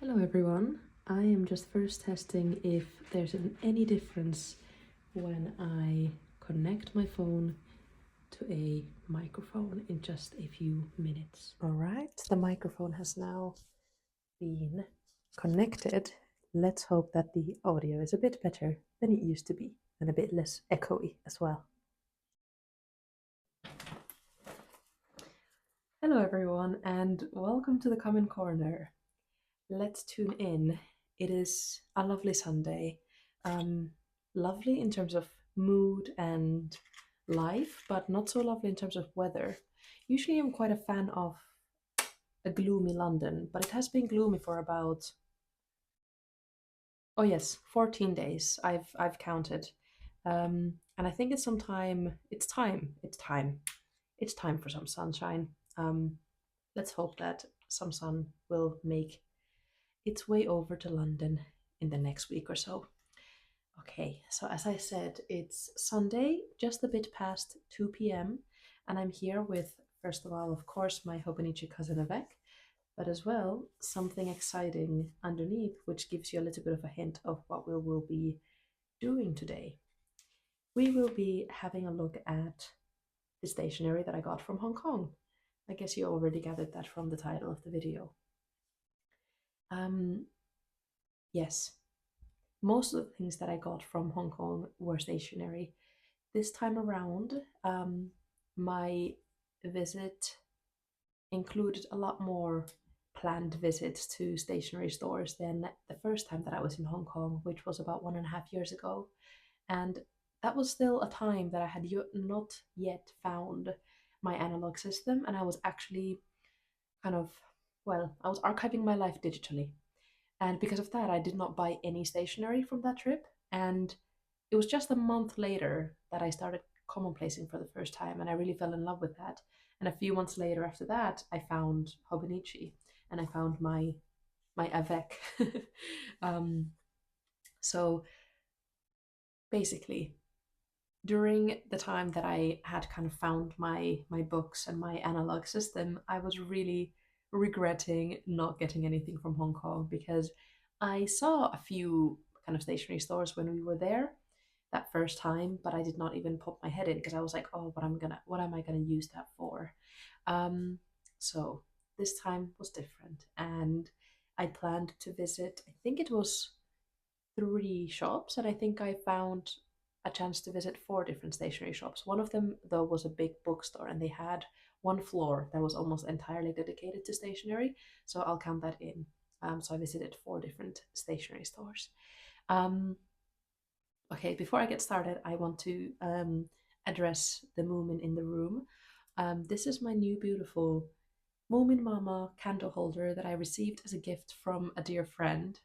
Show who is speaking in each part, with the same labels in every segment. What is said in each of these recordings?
Speaker 1: Hello everyone, I am just first testing if there's any difference when I connect my phone to a microphone in just a few minutes. Alright, the microphone has now been connected. Let's hope that the audio is a bit better than it used to be and a bit less echoey as well. Hello everyone and welcome to the Common Corner. Let's tune in. It is a lovely Sunday. Lovely in terms of mood and life, but not so lovely in terms of weather. Usually, I'm quite a fan of a gloomy London, but it has been gloomy for about 14 days. I've counted, and I think it's some time. It's time. It's time. It's time for some sunshine. Let's hope that some sun will make its way over to London in the next week or so. Okay, so as I said, it's Sunday, just a bit past 2 p.m., and I'm here with, first of all, of course, my Hobonichi cousin Avec, but as well, something exciting underneath, which gives you a little bit of a hint of what we will be doing today. We will be having a look at the stationery that I got from Hong Kong. I guess you already gathered that from the title of the video. Yes, most of the things that I got from Hong Kong were stationery. This time around, my visit included a lot more planned visits to stationery stores than the first time that I was in Hong Kong, which was about 1.5 years ago. And that was still a time that I had not yet found my analog system, and I was actually kind of, I was archiving my life digitally. And because of that, I did not buy any stationery from that trip. And it was just a month later that I started commonplacing for the first time, and I really fell in love with that. And a few months later, after that, I found Hobonichi, and I found my Avec. um, so basically, during the time that I had kind of found my books and my analog system, I was really regretting not getting anything from Hong Kong because I saw a few kind of stationery stores when we were there that first time, but I did not even pop my head in because I was like, oh, what am I gonna use that for? So this time was different, and I planned to visit. I think it was 3 shops, and I think I found a chance to visit 4 different stationery shops. One of them, though, was a big bookstore, and they had one floor that was almost entirely dedicated to stationery. So I'll count that in. So I visited 4 different stationery stores. Um, okay, before I get started, I want to address the Moomin in the room. This is my new beautiful Moomin Mama candle holder that I received as a gift from a dear friend.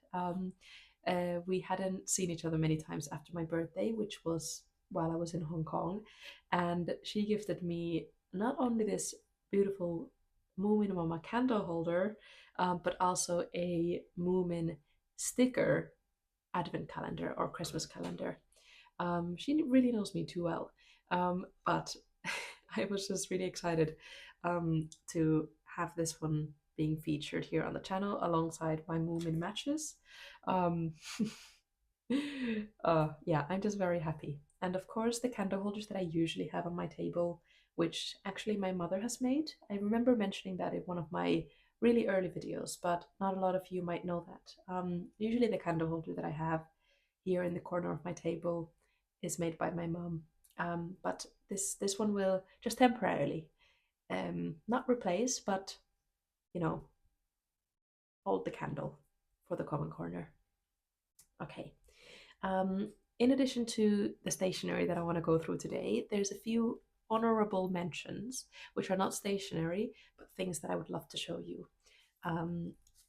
Speaker 1: We hadn't seen each other many times after my birthday, which was while I was in Hong Kong. And she gifted me not only this beautiful Moomin Mama candle holder, but also a Moomin sticker advent calendar or Christmas calendar. She really knows me too well. But I was just really excited to have this one being featured here on the channel alongside my Moomin matches. Um, yeah, I'm just very happy. And of course, the candle holders that I usually have on my table, which actually my mother has made. I remember mentioning that in one of my really early videos, but not a lot of you might know that. Usually, the candle holder that I have here in the corner of my table is made by my mom. But this one will just temporarily, not replace, but you know, hold the candle for the common corner. Okay. In addition to the stationery that I want to go through today, there's a few honorable mentions, which are not stationery, but things that I would love to show you.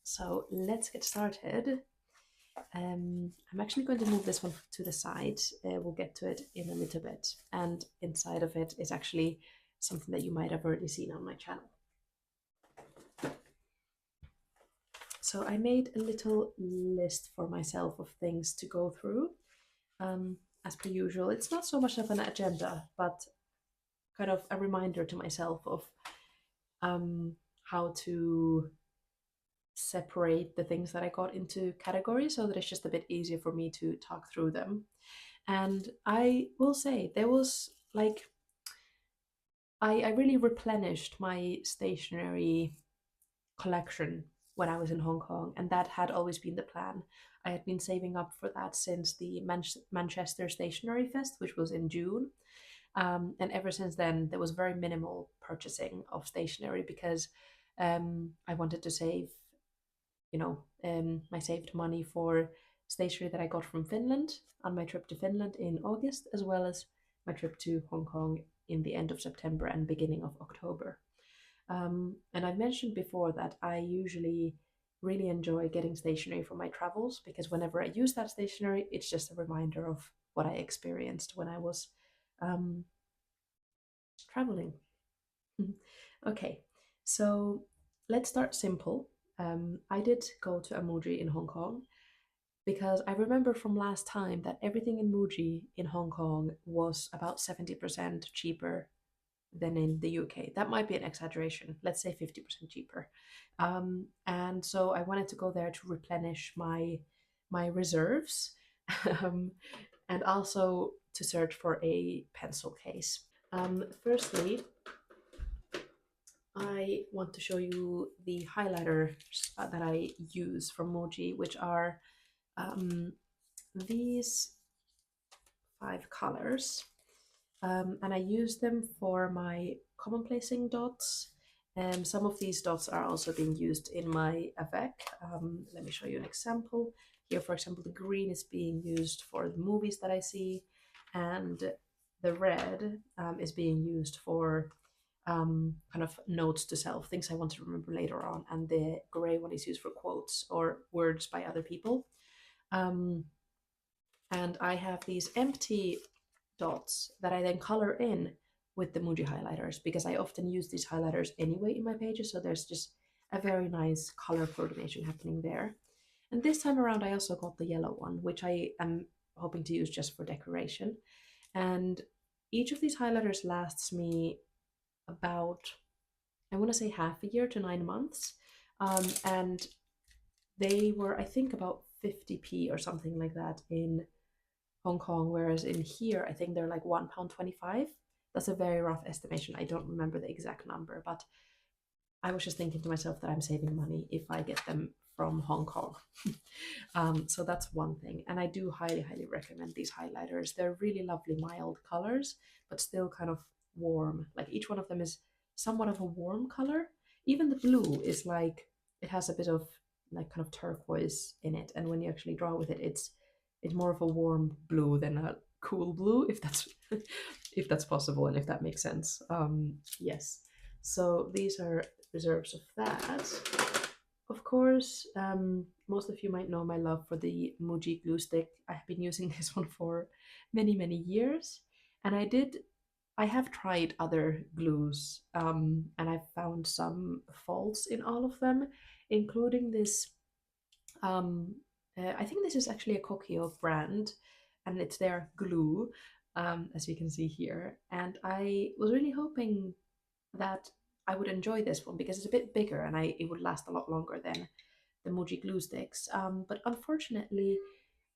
Speaker 1: So let's get started. I'm actually going to move this one to the side. We'll get to it in a little bit. And inside of it is actually something that you might have already seen on my channel. So I made a little list for myself of things to go through. As per usual, it's not so much of an agenda, but kind of a reminder to myself of how to separate the things that I got into categories so that it's just a bit easier for me to talk through them. And I will say there was like I really replenished my stationery collection when I was in Hong Kong, and that had always been the plan. I had been saving up for that since the Manchester Stationery Fest, which was in June. And ever since then, there was very minimal purchasing of stationery because I wanted to save, I saved money for stationery that I got from Finland on my trip to Finland in August, as well as my trip to Hong Kong in the end of September and beginning of October. And I mentioned before that I usually really enjoy getting stationery for my travels because whenever I use that stationery, it's just a reminder of what I experienced when I was um, traveling. Okay, so let's start simple. I did go to a Muji in Hong Kong because I remember from last time that everything in Muji in Hong Kong was about 70% cheaper than in the UK. That might be an exaggeration. Let's say 50% cheaper. And so I wanted to go there to replenish my reserves, um, and also to search for a pencil case. Firstly, I want to show you the highlighters that I use from Muji, which are um, these 5 colors. And I use them for my common placing dots. And some of these dots are also being used in my avec. Let me show you an example. Here, for example, the green is being used for the movies that I see, and the red is being used for kind of notes to self, things I want to remember later on, and the gray one is used for quotes or words by other people. Um, and I have these empty dots that I then color in with the Muji highlighters because I often use these highlighters anyway in my pages, so there's just a very nice color coordination happening there. And this time around, I also got the yellow one, which I am hoping to use just for decoration. And each of these highlighters lasts me about, I want to say, half a year to 9 months. And they were, I think, about 50p or something like that in Hong Kong, whereas in here, I think they're like £1.25. That's a very rough estimation. I don't remember the exact number, but I was just thinking to myself that I'm saving money if I get them from Hong Kong. So that's one thing. And I do highly, highly recommend these highlighters. They're really lovely, mild colors, but still kind of warm. Like each one of them is somewhat of a warm color. Even the blue is like, it has a bit of like kind of turquoise in it. And when you actually draw with it, it's more of a warm blue than a cool blue, if that's if that's possible and if that makes sense. Yes. So these are reserves of that. Of course, most of you might know my love for the Muji glue stick. I have been using this one for many, many years. And I have tried other glues, and I've found some faults in all of them, including this. Um, I think this is actually a Kokio brand, and it's their glue, as you can see here. And I was really hoping that I would enjoy this one because it's a bit bigger and it would last a lot longer than the Muji glue sticks. But unfortunately,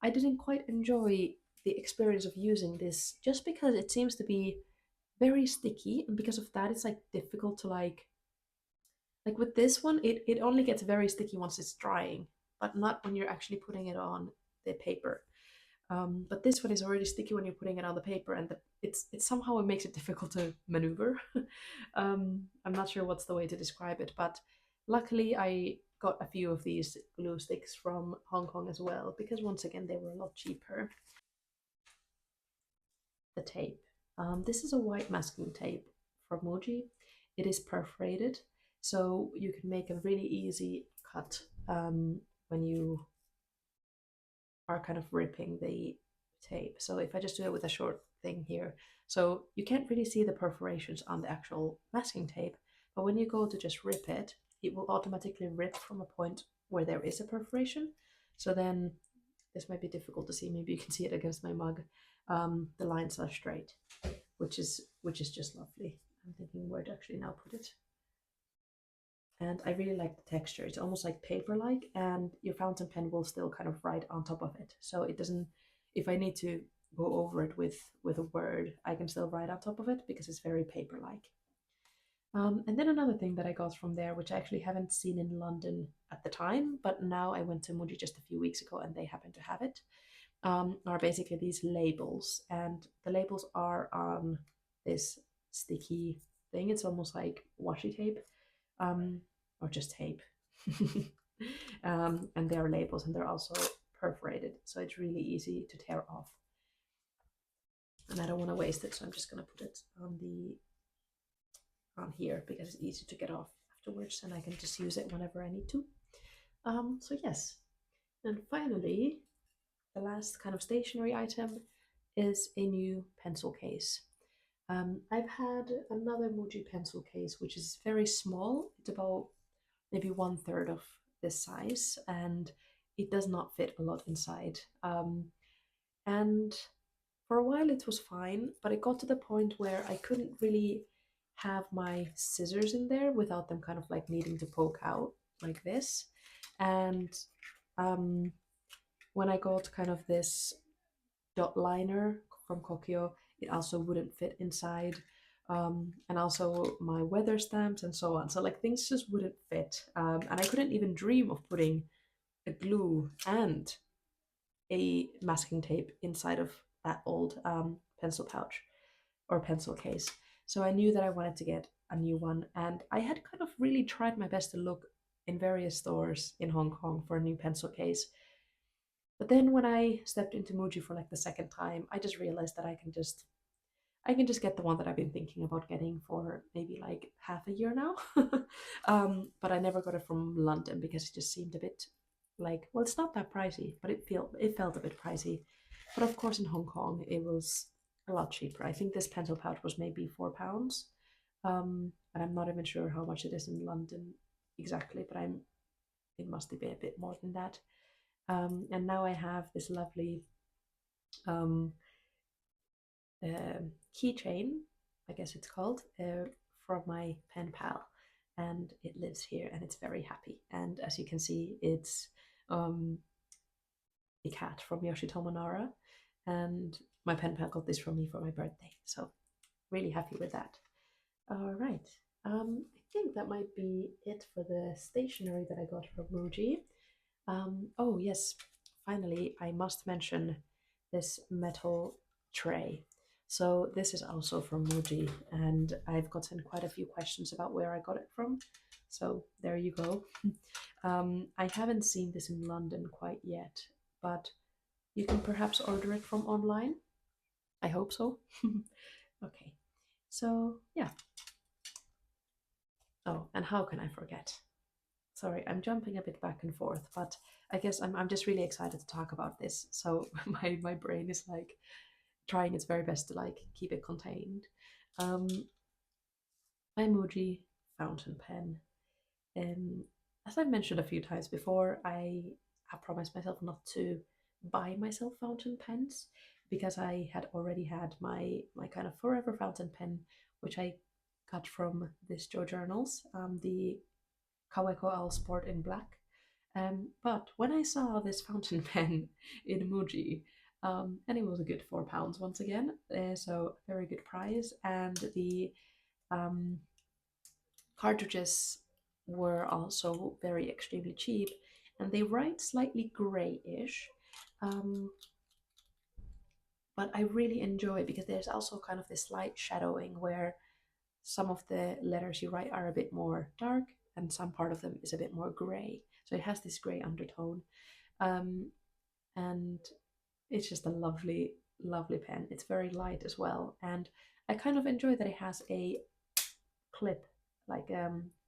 Speaker 1: I didn't quite enjoy the experience of using this just because it seems to be very sticky, and because of that, it's like difficult to like with this one, it only gets very sticky once it's drying, but not when you're actually putting it on the paper. But this one is already sticky when you're putting it on the paper, and it's somehow it makes it difficult to maneuver. I'm not sure what's the way to describe it, but luckily I got a few of these glue sticks from Hong Kong as well because once again they were a lot cheaper. The tape. This is a white masking tape from Muji. It is perforated, so you can make a really easy cut when you are kind of ripping the tape. So if I just do it with a short thing here, so you can't really see the perforations on the actual masking tape, but when you go to just rip it, it will automatically rip from a point where there is a perforation. So then this might be difficult to see. Maybe you can see it against my mug. The lines are straight, which is just lovely. I'm thinking where to actually now put it. and I really like the texture. It's almost like paper-like, and your fountain pen will still kind of write on top of it. So it doesn't, if I need to go over it with a word, I can still write on top of it because it's very paper-like. And then another thing that I got from there, which I actually haven't seen in London at the time, but now I went to Muji just a few weeks ago and they happen to have it, are basically these labels. And the labels are on this sticky thing. It's almost like washi tape, um, or just tape. And they are labels and they're also perforated, so it's really easy to tear off. And I don't want to waste it, so I'm just going to put it on here because it's easy to get off afterwards and I can just use it whenever I need to. So yes, and finally, the last kind of stationery item is a new pencil case. I've had another Muji pencil case, which is very small. It's about maybe 1/3 of this size, and it does not fit a lot inside. And for a while it was fine, but it got to the point where I couldn't really have my scissors in there without them kind of like needing to poke out like this. And um, when I got kind of this dot liner from Kokyo, it also wouldn't fit inside. And also my weather stamps and so on. So like things just wouldn't fit. And I couldn't even dream of putting a glue and a masking tape inside of that old pencil pouch or pencil case. So I knew that I wanted to get a new one, and I had kind of really tried my best to look in various stores in Hong Kong for a new pencil case. But then when I stepped into Muji for like the second time, I just realized that I can just get the one that I've been thinking about getting for maybe like half a year now. But I never got it from London because it just seemed a bit like, well, it's not that pricey, but it felt a bit pricey. But of course, in Hong Kong, it was a lot cheaper. I think this pencil pouch was maybe £4, and I'm not even sure how much it is in London exactly, but it must be a bit more than that. And now I have this lovely um, keychain, I guess it's called, from my pen pal, and it lives here and it's very happy. And as you can see, it's um, a cat from Yoshitomo Nara, and my pen pal got this from me for my birthday, so really happy with that. All right, I think that might be it for the stationery that I got from Muji. Oh yes, finally, I must mention this metal tray. So this is also from Muji, and I've gotten quite a few questions about where I got it from. So there you go. I haven't seen this in London quite yet, but you can perhaps order it from online. I hope so. Okay, so yeah. Oh, and how can I forget? Sorry, I'm jumping a bit back and forth, but I guess I'm just really excited to talk about this. So my brain is like trying its very best to like keep it contained. Um, my Muji fountain pen. As I've mentioned a few times before, I have promised myself not to buy myself fountain pens because I had already had my kind of forever fountain pen, which I got from this Joe Journals, the Kaweko Owl Sport in black. But when I saw this fountain pen in Muji, and it was a good £4 once again, so very good price, and the um, cartridges were also very extremely cheap, and they write slightly grayish, um, but I really enjoy it because there's also kind of this slight shadowing where some of the letters you write are a bit more dark and some part of them is a bit more gray. So it has this gray undertone. Um, and it's just a lovely, lovely pen. It's very light as well. And I kind of enjoy that it has a clip, like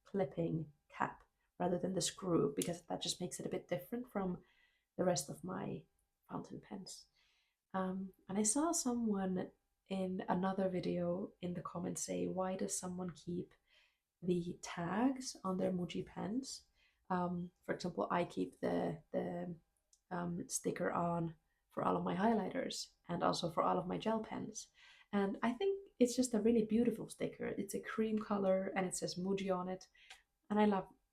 Speaker 1: clipping cap rather than the screw, because that just makes it a bit different from the rest of my fountain pens. And I saw someone in another video in the comments say, why does someone keep the tags on their Muji pens? For example, I keep the sticker on for all of my highlighters and also for all of my gel pens. And I think it's just a really beautiful sticker. It's a cream color and it says Muji on it. And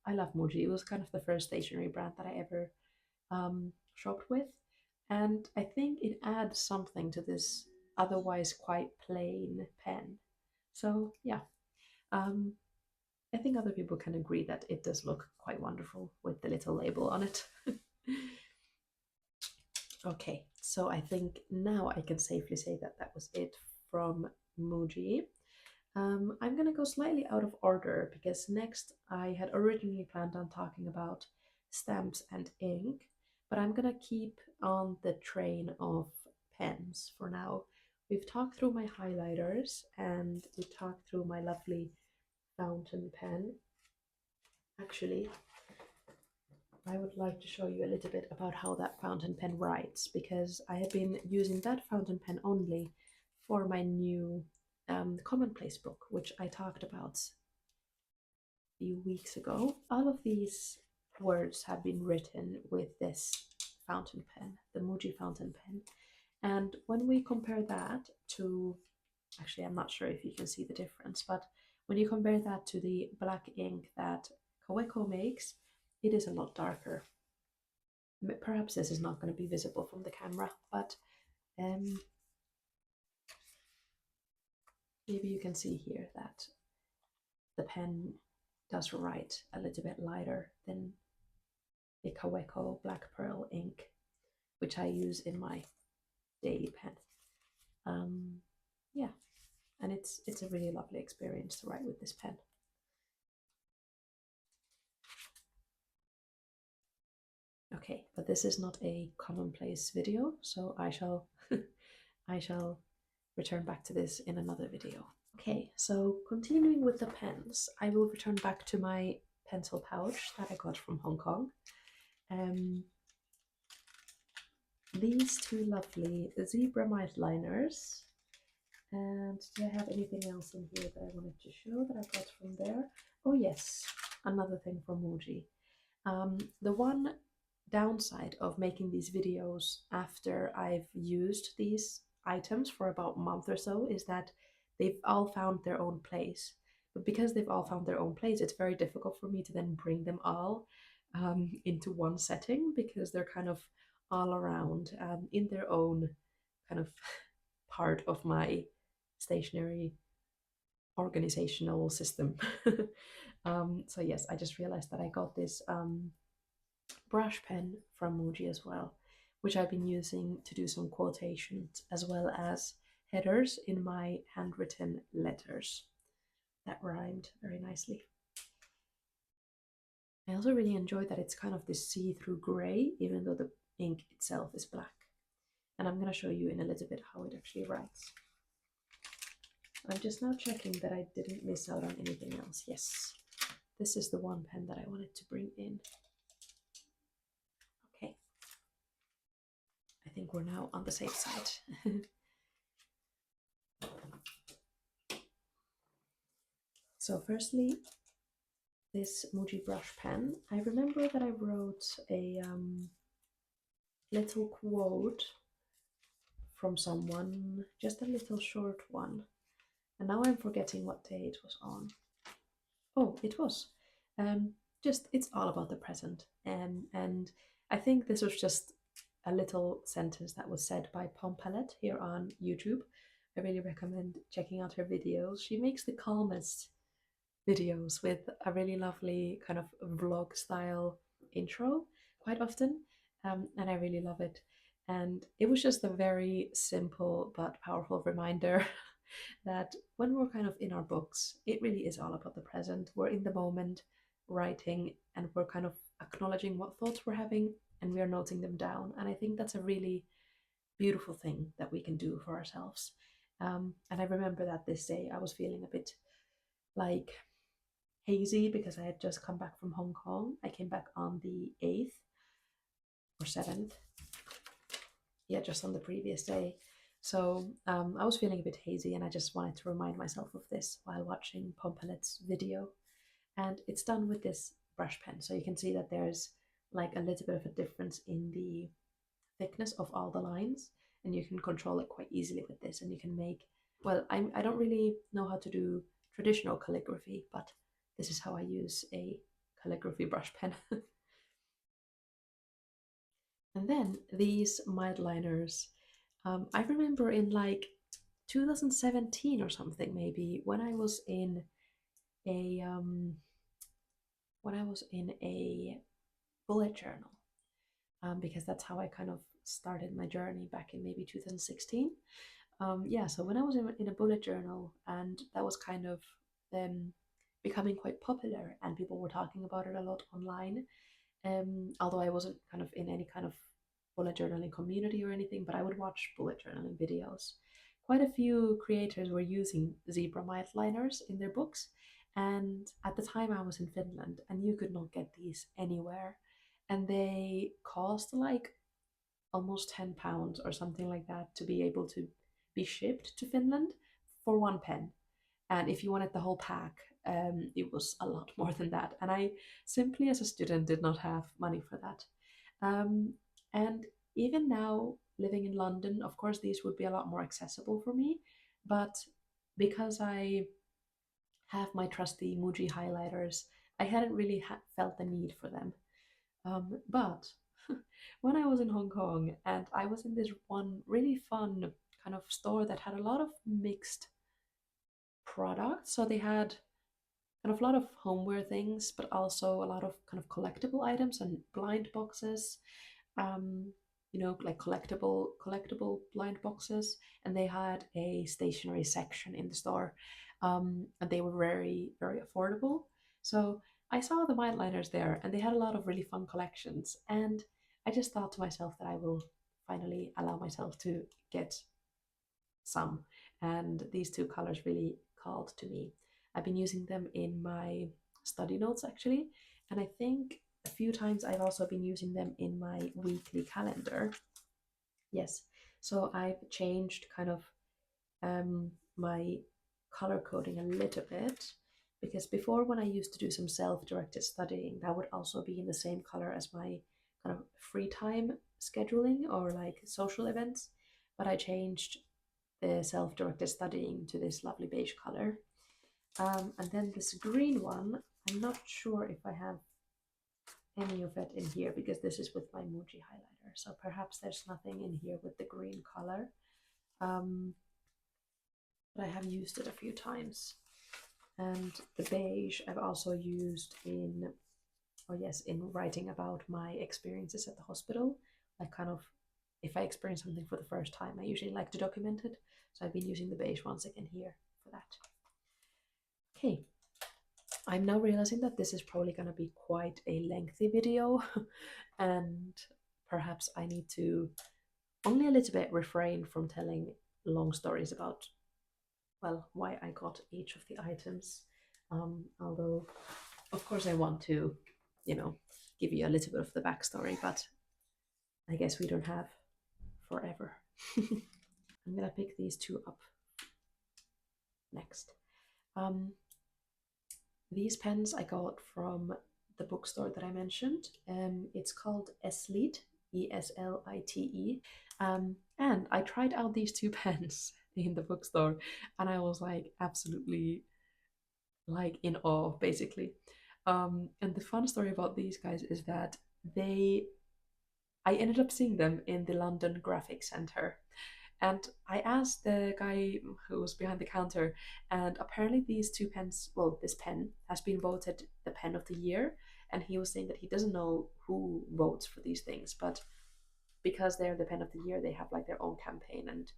Speaker 1: I love Muji. It was kind of the first stationery brand that I ever shopped with, and I think it adds something to this otherwise quite plain pen. So yeah, um, I think other people can agree that it does look quite wonderful with the little label on it. Okay, so I think now I can safely say that that was it from Muji. I'm gonna go slightly out of order because next I had originally planned on talking about stamps and ink, but I'm gonna keep on the train of pens for now. We've talked through my highlighters and we talked through my lovely fountain pen. Actually, I would like to show you a little bit about how that fountain pen writes because I have been using that fountain pen only for my new commonplace book, which I talked about a few weeks ago. All of these words have been written with this fountain pen, the Muji fountain pen. And when we compare that to, actually, I'm not sure if you can see the difference, but when you compare that to the black ink that Kaweco makes, it is a lot darker. Perhaps this is not going to be visible from the camera, but um, maybe you can see here that the pen does write a little bit lighter than the Kaweco Black Pearl ink, which I use in my daily pen. Yeah, and it's a really lovely experience to write with this pen. Okay, but this is not a commonplace video, so I shall I shall return back to this in another video. Okay, so continuing with the pens, I will return back to my pencil pouch that I got from Hong Kong. These two lovely zebra mildliners. And do I have anything else in here that I wanted to show that I got from there? Oh yes, another thing from Muji. The one downside of making these videos after I've used these items for about a month or so is that they've all found their own place. But because they've all found their own place, it's very difficult for me to then bring them all into one setting because they're kind of all around in their own kind of part of my stationery organizational system. So yes, I just realized that I got this brush pen from Muji as well, which I've been using to do some quotations as well as headers in my handwritten letters. That rhymed very nicely. I also really enjoy that it's kind of this see-through gray, even though the ink itself is black. And I'm going to show you in a little bit how it actually writes. I'm just now checking that I didn't miss out on anything else. Yes, this is the one pen that I wanted to bring in. Okay, I think we're now on the safe side. So firstly, this Muji brush pen. I remember that I wrote a little quote from someone, just a little short one. And now I'm forgetting what day it was on. Oh, it was. Just, it's all about the present. And I think this was just a little sentence that was said by Palette here on YouTube. I really recommend checking out her videos. She makes the calmest videos with a really lovely kind of vlog style intro quite often, and I really love it. And it was just a very simple but powerful reminder that when we're kind of in our books, it really is all about the present. We're in the moment writing and we're kind of acknowledging what thoughts we're having and we are noting them down. And I think that's a really beautiful thing that we can do for ourselves. And I remember that this day I was feeling a bit like hazy because I had just come back from Hong Kong. I came back on the 8th or 7th. Yeah, just on the previous day. So I was feeling a bit hazy and I just wanted to remind myself of this while watching Pompelet's video. And it's done with this brush pen. So you can see that there's like a little bit of a difference in the thickness of all the lines. And you can control it quite easily with this. And you can make, well, I don't really know how to do traditional calligraphy, but this is how I use a calligraphy brush pen. And then these mildliners, I remember in like 2017 or something, maybe when I was in a bullet journal, because that's how I kind of started my journey back in maybe 2016. Yeah, so when I was in a bullet journal, and that was kind of um, becoming quite popular, and people were talking about it a lot online. Although I wasn't kind of in any kind of bullet journaling community or anything, but I would watch bullet journaling videos. Quite a few creators were using zebra liners in their books, and at the time I was in Finland, and you could not get these anywhere, and they cost like almost £10 or something like that to be able to be shipped to Finland for one pen. And if you wanted the whole pack, it was a lot more than that. And I simply, as a student, did not have money for that. And even now, living in London, of course, these would be a lot more accessible for me. But because I have my trusty Muji highlighters, I hadn't really felt the need for them. But when I was in Hong Kong and I was in this one really fun kind of store that had a lot of mixed products. So they had kind of a lot of homeware things, but also a lot of kind of collectible items and blind boxes. Um, like collectible blind boxes, and they had a stationery section in the store, and they were very very affordable. So I saw the mildliners there, and they had a lot of really fun collections, and I just thought to myself that I will finally allow myself to get some. And these two colors really called to me. I've been using them in my study notes actually, and I think a few times I've also been using them in my weekly calendar. Yes, so I've changed kind of my color coding a little bit, because before, when I used to do some self-directed studying, that would also be in the same color as my kind of free time scheduling or like social events. But I changed the self-directed studying to this lovely beige color. And then this green one, I'm not sure if I have any of it in here because this is with my Muji highlighter. So perhaps there's nothing in here with the green color. But I have used it a few times. And the beige I've also used in, oh yes, in writing about my experiences at the hospital. Like kind of, if I experience something for the first time, I usually like to document it. So I've been using the beige once again here for that. Okay, I'm now realizing that this is probably going to be quite a lengthy video and perhaps I need to only a little bit refrain from telling long stories about, well, why I got each of the items. Although, of course, I want to, give you a little bit of the backstory, but I guess we don't have forever. I'm gonna pick these two up next. These pens I got from the bookstore that I mentioned. It's called Eslite, Eslite. And I tried out these two pens in the bookstore, and I was like absolutely like in awe, basically. And the fun story about these guys is that I ended up seeing them in the London Graphic Centre. And I asked the guy who was behind the counter, and apparently these two pens, well, this pen has been voted the pen of the year. And he was saying that he doesn't know who votes for these things, but because they're the pen of the year, they have like their own campaign, and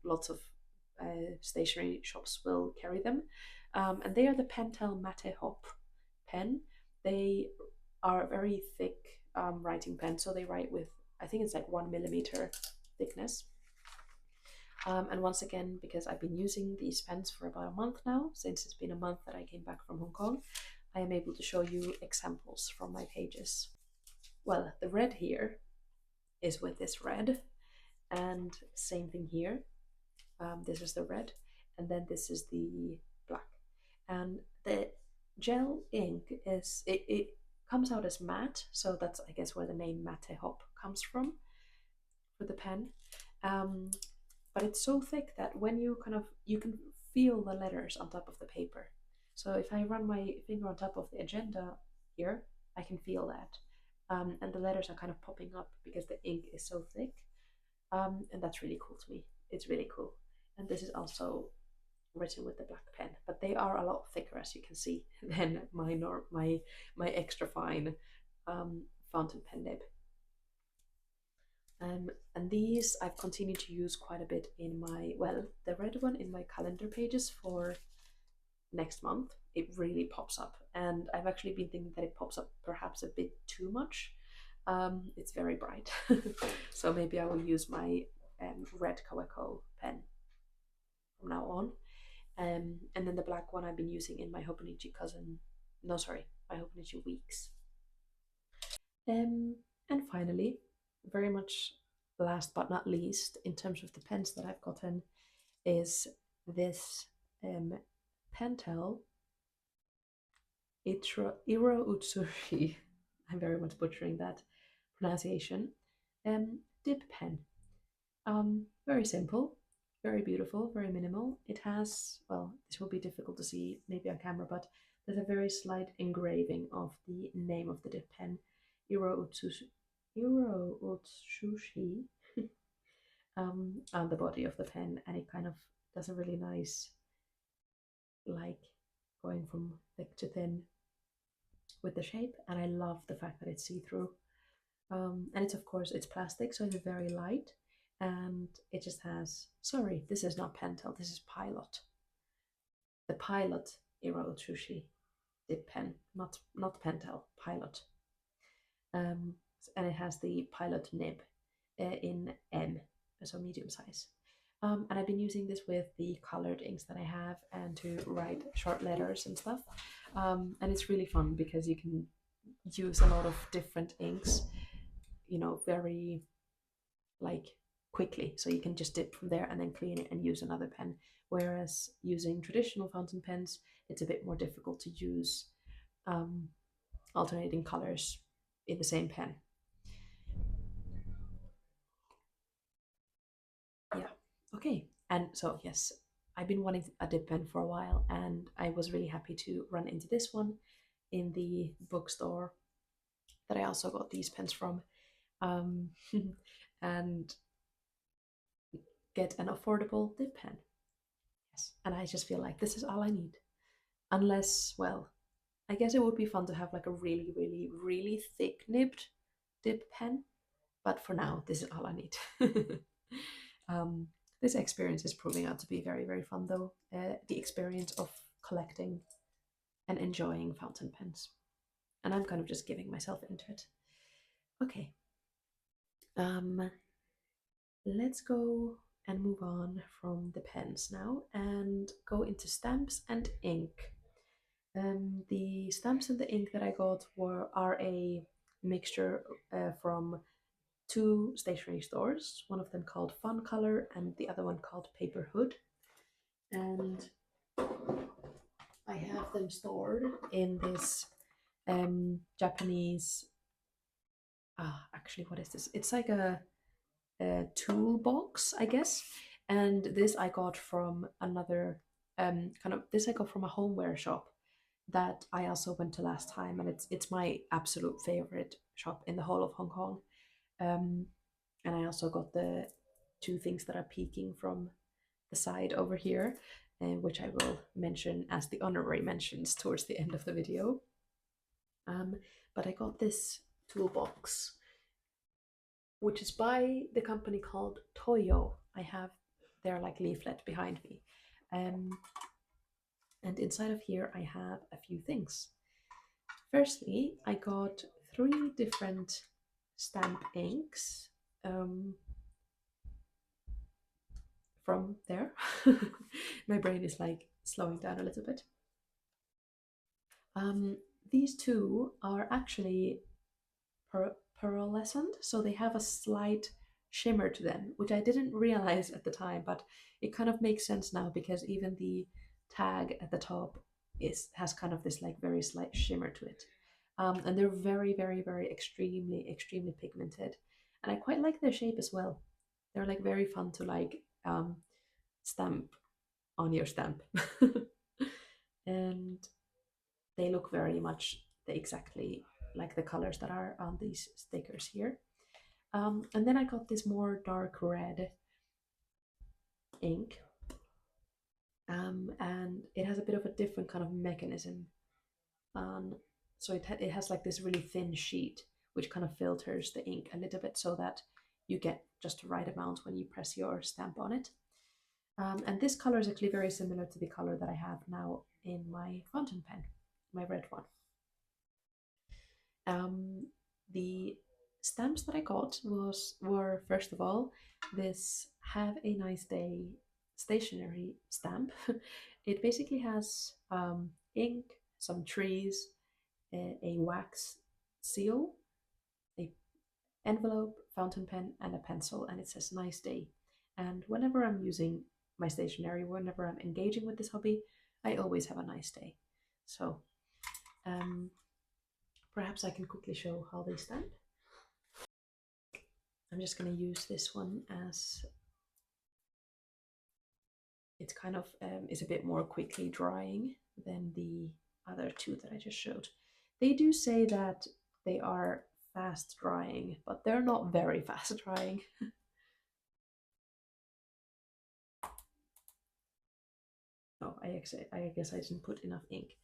Speaker 1: lots of stationery shops will carry them. And they are the Pentel Mate Hop pen. They are a very thick writing pen, so they write with, I think it's like 1 millimeter thickness. And once again, because I've been using these pens for about a month now, since it's been a month that I came back from Hong Kong, I am able to show you examples from my pages. Well, the red here is with this red, and same thing here. This is the red, and then this is the black. And the gel ink is, it comes out as matte, so that's, I guess, where the name Mate Hop comes from for the pen. But it's so thick that when you you can feel the letters on top of the paper. So if I run my finger on top of the agenda, here. I can feel that. And the letters are kind of popping up because the ink is so thick. And that's really cool to me. It's really cool. And this is also written with the black pen, but they are a lot thicker, as you can see, than my extra fine fountain pen nib. And these I've continued to use quite a bit in my, well, the red one in my calendar pages for next month. It really pops up, and I've actually been thinking that it pops up perhaps a bit too much. It's very bright, so maybe I will use my red Kawako pen from now on. And then the black one I've been using in my Hobonichi cousin, no, sorry, my Hobonichi weeks. Um, and finally, very much last but not least, in terms of the pens that I've gotten, is this Pentel Iro Utsuri. I'm very much butchering that pronunciation. Dip pen. Very simple, very beautiful, very minimal. It has, well, this will be difficult to see maybe on camera, but there's a very slight engraving of the name of the dip pen, Iro Utsushi, on the body of the pen, and it kind of does a really nice, like, going from thick to thin with the shape, and I love the fact that it's see-through. And it's, of course, it's plastic, so it's very light, and it just has, sorry, this is not Pentel, this is Pilot. The Pilot Iro Utsushi dip pen, not Pentel, Pilot. And it has the Pilot nib in M, so medium size. And I've been using this with the colored inks that I have and to write short letters and stuff. And it's really fun because you can use a lot of different inks, you know, very like quickly. So you can just dip from there and then clean it and use another pen. Whereas using traditional fountain pens, it's a bit more difficult to use alternating colors in the same pen. Yeah. Okay. And so, yes, I've been wanting a dip pen for a while, and I was really happy to run into this one in the bookstore that I also got these pens from, um, and get an affordable dip pen. Yes. And I just feel like this is all I need. Unless, well, I guess it would be fun to have like a really, really, really thick nibbed dip pen. But for now, this is all I need. um, this experience is proving out to be very, very fun, though. The experience of collecting and enjoying fountain pens. And I'm kind of just giving myself into it. Okay. Let's go and move on from the pens now and go into stamps and ink. The stamps and the ink that I got are a mixture from two stationery stores, one of them called Funcolour and the other one called Paperhood. And I have them stored in this Japanese, actually, what is this? It's like a toolbox, I guess. And this I got from another this I got from a homeware shop that I also went to last time, and it's my absolute favorite shop in the whole of Hong Kong. Um, and I also got the two things that are peeking from the side over here, which I will mention as the honorary mentions towards the end of the video. But I got this toolbox, which is by the company called Toyo. I have their like leaflet behind me. And inside of here I have a few things. Firstly, I got 3 different stamp inks from there. My brain is like slowing down a little bit. These two are actually pearlescent, so they have a slight shimmer to them, which I didn't realize at the time, but it kind of makes sense now because even the tag at the top has kind of this like very slight shimmer to it. And they're very, very, very extremely pigmented, and I quite like their shape as well. They're like very fun to like stamp on your stamp. And they look very much the exactly like the colors that are on these stickers here. And then I got this more dark red ink, and it has a bit of a different kind of mechanism. So it has like this really thin sheet, which kind of filters the ink a little bit so that you get just the right amount when you press your stamp on it. And this color is actually very similar to the color that I have now in my fountain pen, my red one. Um, the stamps that I got were first of all this "Have a Nice Day" stationery stamp. It basically has ink, some trees, a wax seal, a envelope, fountain pen, and a pencil, and it says "Nice Day." And whenever I'm using my stationery, whenever I'm engaging with this hobby, I always have a nice day. So um, perhaps I can quickly show how they stand. I'm just going to use this one as it's kind of is a bit more quickly drying than the other two that I just showed. They do say that they are fast drying, but they're not very fast drying. Oh, I guess I didn't put enough ink,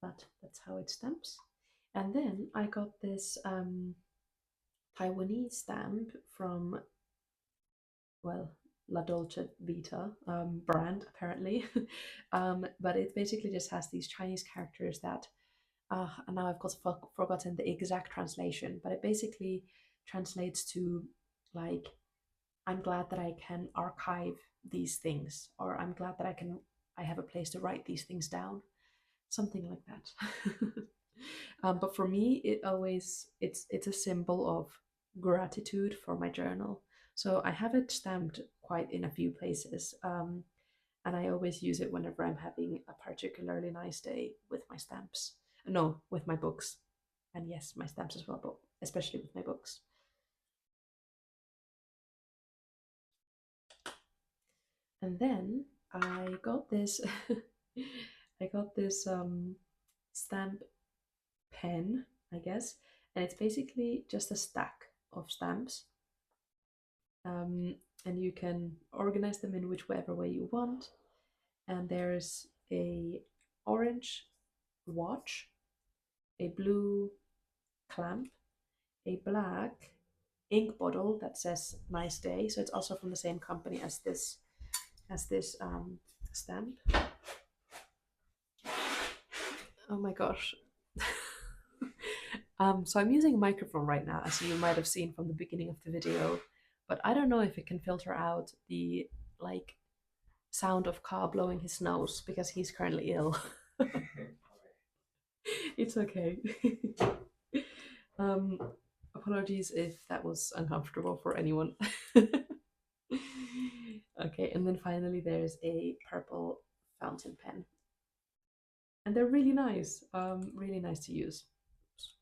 Speaker 1: but that's how it stamps. And then I got this Taiwanese stamp from, well, La Dolce Vita brand apparently. But it basically just has these Chinese characters that, and now I've forgotten the exact translation, but it basically translates to like, I'm glad that I can archive these things, or I'm glad that I have a place to write these things down, something like that. But for me, it's a symbol of gratitude for my journal. So I have it stamped quite in a few places, and I always use it whenever I'm having a particularly nice day with my stamps. No, with my books, and yes, my stamps as well, but especially with my books. And then I got this, I got this stamp pen, I guess, and it's basically just a stack of stamps. Um, and you can organize them in whichever way you want. And there's a orange watch, a blue clamp, a black ink bottle that says "Nice Day," so it's also from the same company as this stamp. Oh my gosh. So I'm using a microphone right now, as you might have seen from the beginning of the video, but I don't know if it can filter out the like sound of Ka blowing his nose because he's currently ill. It's okay. um, Apologies if that was uncomfortable for anyone. Okay, and then finally there's a purple fountain pen, and they're really nice to use. Oops,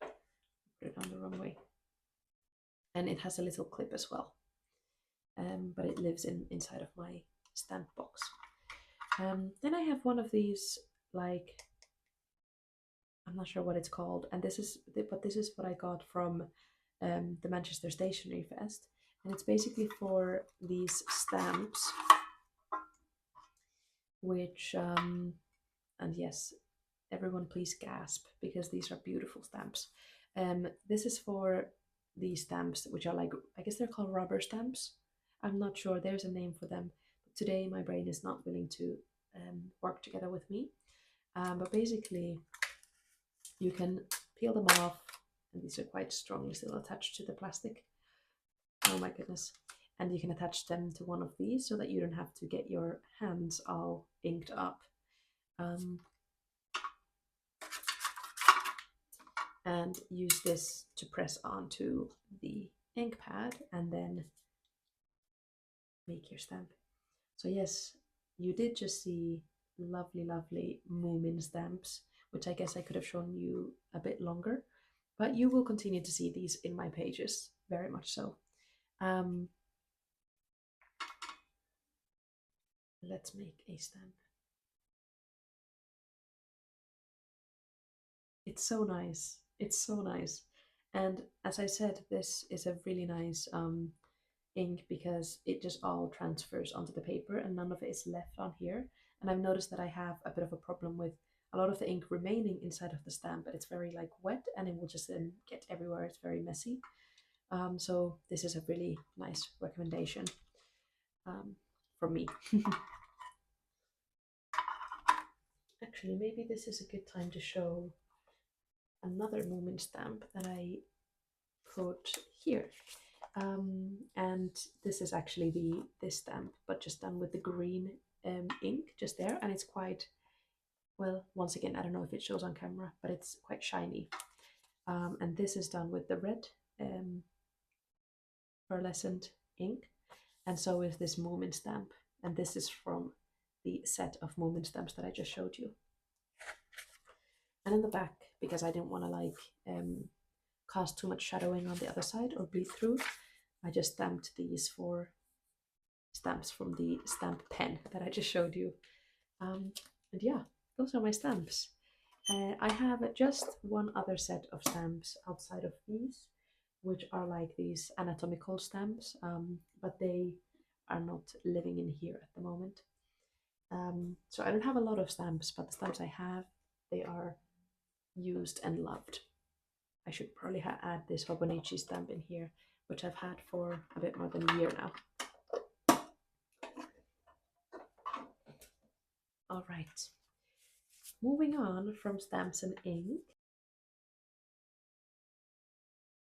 Speaker 1: put it on the wrong way. And it has a little clip as well, but it lives inside of my stamp box. Then I have one of these, like, I'm not sure what it's called, and this is what I got from the Manchester Stationery Fest, and it's basically for these stamps, which and yes, everyone please gasp because these are beautiful stamps. This is for these stamps, which are like, I guess they're called rubber stamps. I'm not sure. There's a name for them. But today my brain is not willing to work together with me. But basically, you can peel them off, and these are quite strongly still attached to the plastic. Oh my goodness. And you can attach them to one of these so that you don't have to get your hands all inked up. And use this to press onto the ink pad and then make your stamp. So yes, you did just see lovely, lovely Moomin stamps, which I guess I could have shown you a bit longer, but you will continue to see these in my pages, very much so. Let's make a stamp. It's so nice. It's so nice. And as I said, this is a really nice ink because it just all transfers onto the paper and none of it is left on here. And I've noticed that I have a bit of a problem with a lot of the ink remaining inside of the stamp, but it's very like wet and it will just then get everywhere. It's very messy. So this is a really nice recommendation from me. Actually, maybe this is a good time to show another moment stamp that I put here. And this is actually this stamp, but just done with the green ink just there, and it's quite well. Once again, I don't know if it shows on camera, but it's quite shiny. And this is done with the red pearlescent ink, and so is this moment stamp. And this is from the set of moment stamps that I just showed you. And in the back, because I didn't want to like cast too much shadowing on the other side or bleed through, I just stamped these 4 stamps from the stamp pen that I just showed you. And yeah, those are my stamps. I have just one other set of stamps outside of these, which are like these anatomical stamps, but they are not living in here at the moment. So I don't have a lot of stamps, but the stamps I have, they are used and loved. I should probably add this Hobonichi stamp in here, which I've had for a bit more than a year now. All right, moving on from stamps and ink,